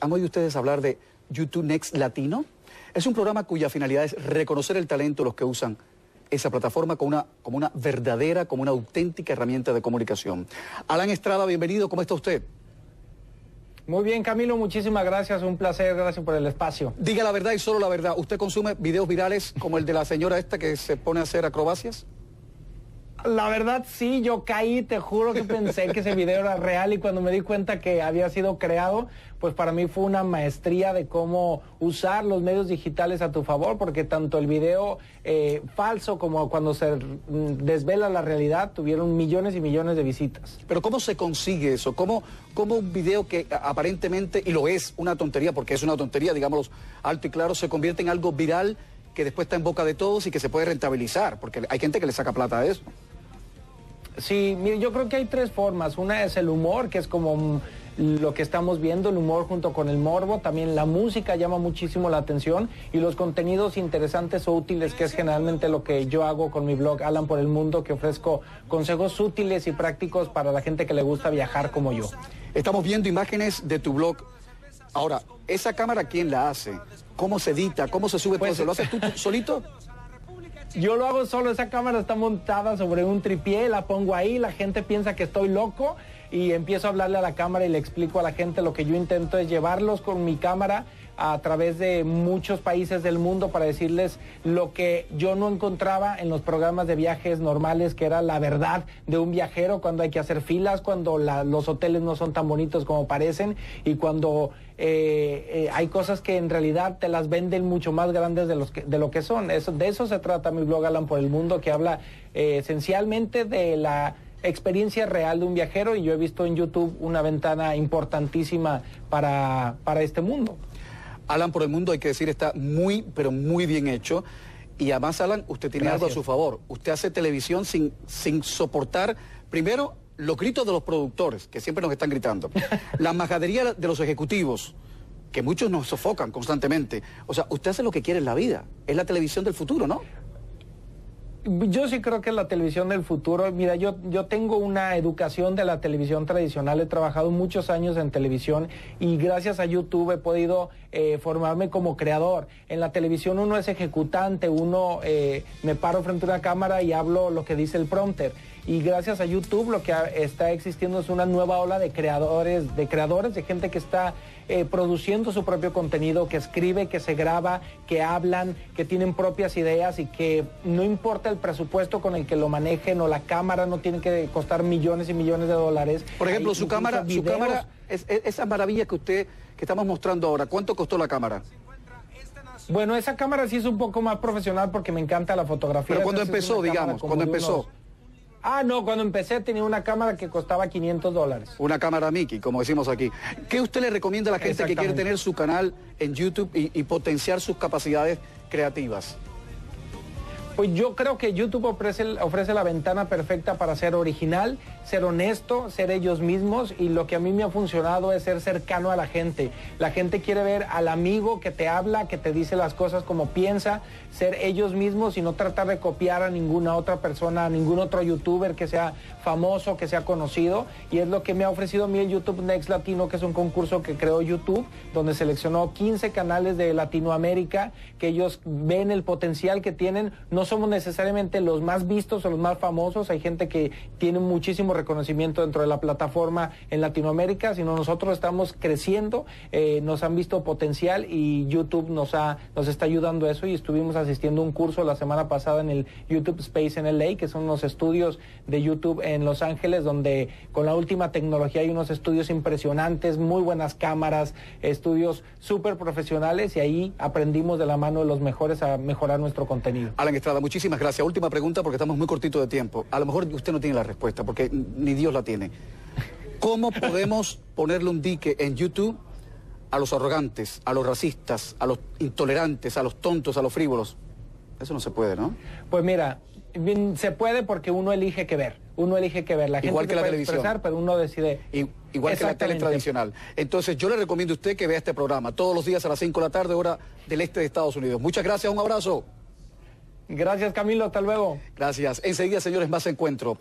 ¿Han oído ustedes hablar de YouTube Next Latino? Es un programa cuya finalidad es reconocer el talento de los que usan esa plataforma como una verdadera, como una auténtica herramienta de comunicación. Alan Estrada, bienvenido, ¿cómo está usted? Muy bien, Camilo, muchísimas gracias, un placer, gracias por el espacio. Diga la verdad y solo la verdad, ¿usted consume videos virales como el de la señora esta que se pone a hacer acrobacias? La verdad sí, yo caí, te juro que pensé que ese video era real y cuando me di cuenta que había sido creado, pues para mí fue una maestría de cómo usar los medios digitales a tu favor, porque tanto el video falso como cuando se desvela la realidad tuvieron millones y millones de visitas. Pero ¿cómo se consigue eso? ¿Cómo un video que aparentemente, y lo es, una tontería, porque es una tontería, digámoslo alto y claro, se convierte en algo viral que después está en boca de todos y que se puede rentabilizar? Porque hay gente que le saca plata a eso. Sí, mire, yo creo que hay tres formas. Una es el humor, que es como lo que estamos viendo, el humor junto con el morbo. También la música llama muchísimo la atención y los contenidos interesantes o útiles, que es generalmente lo que yo hago con mi blog Alan por el Mundo, que ofrezco consejos útiles y prácticos para la gente que le gusta viajar como yo. Estamos viendo imágenes de tu blog. Ahora, ¿esa cámara quién la hace? ¿Cómo se edita? ¿Cómo se sube todo eso? ¿Lo haces tú solito? Yo lo hago solo, esa cámara está montada sobre un tripié, la pongo ahí, la gente piensa que estoy loco y empiezo a hablarle a la cámara y le explico a la gente. Lo que yo intento es llevarlos con mi cámara a través de muchos países del mundo para decirles lo que yo no encontraba en los programas de viajes normales, que era la verdad de un viajero, cuando hay que hacer filas, cuando los hoteles no son tan bonitos como parecen y cuando hay cosas que en realidad te las venden mucho más grandes de lo que son. De eso se trata mi blog Alan por el Mundo, que habla esencialmente de la experiencia real de un viajero, y yo he visto en YouTube una ventana importantísima para este mundo. Alan por el Mundo, hay que decir, está muy, pero muy bien hecho. Y además, Alan, usted tiene algo a su favor. Usted hace televisión sin soportar, primero, los gritos de los productores, que siempre nos están gritando. La majadería de los ejecutivos, que muchos nos sofocan constantemente. O sea, usted hace lo que quiere en la vida. Es la televisión del futuro, ¿no? Yo sí creo que es la televisión del futuro. Mira, yo tengo una educación de la televisión tradicional, he trabajado muchos años en televisión y gracias a YouTube he podido formarme como creador. En la televisión uno es ejecutante, uno me paro frente a una cámara y hablo lo que dice el prompter. Y gracias a YouTube lo que está existiendo es una nueva ola de creadores, de gente que está produciendo su propio contenido, que escribe, que se graba, que hablan, que tienen propias ideas y que no importa el presupuesto con el que lo manejen o la cámara no tiene que costar millones y millones de dólares. Por ejemplo, su cámara, esa maravilla que estamos mostrando ahora, ¿cuánto costó la cámara? Bueno, esa cámara sí es un poco más profesional porque me encanta la fotografía. Pero cuando empezó, digamos, cuando empezó. No, cuando empecé tenía una cámara que costaba $500. Una cámara Mickey, como decimos aquí. ¿Qué usted le recomienda a la gente que quiere tener su canal en YouTube y potenciar sus capacidades creativas? Pues yo creo que YouTube ofrece la ventana perfecta para ser original, ser honesto, ser ellos mismos, y lo que a mí me ha funcionado es ser cercano a la gente. La gente quiere ver al amigo que te habla, que te dice las cosas como piensa, ser ellos mismos y no tratar de copiar a ninguna otra persona, a ningún otro youtuber que sea famoso, que sea conocido, y es lo que me ha ofrecido a mí el YouTube Next Latino, que es un concurso que creó YouTube, donde seleccionó 15 canales de Latinoamérica, que ellos ven el potencial que tienen. No somos necesariamente los más vistos o los más famosos, hay gente que tiene muchísimo reconocimiento dentro de la plataforma en Latinoamérica, sino nosotros estamos creciendo, nos han visto potencial y YouTube nos está ayudando a eso, y estuvimos asistiendo a un curso la semana pasada en el YouTube Space en LA, que son unos estudios de YouTube en Los Ángeles, donde con la última tecnología hay unos estudios impresionantes, muy buenas cámaras, estudios súper profesionales, y ahí aprendimos de la mano de los mejores a mejorar nuestro contenido. Alan Estrada, muchísimas gracias. Última pregunta, porque estamos muy cortitos de tiempo. A lo mejor usted no tiene la respuesta, porque ni Dios la tiene. ¿Cómo podemos ponerle un dique en YouTube a los arrogantes, a los racistas, a los intolerantes, a los tontos, a los frívolos? Eso no se puede, ¿no? Pues mira, se puede porque uno elige qué ver. Uno elige qué ver. La igual gente que la puede televisión. Expresar, pero uno decide. Igual que la tele tradicional. Entonces, yo le recomiendo a usted que vea este programa todos los días a las 5 de la tarde, hora del este de Estados Unidos. Muchas gracias, un abrazo. Gracias, Camilo, hasta luego. Gracias. Enseguida, señores, más encuentro.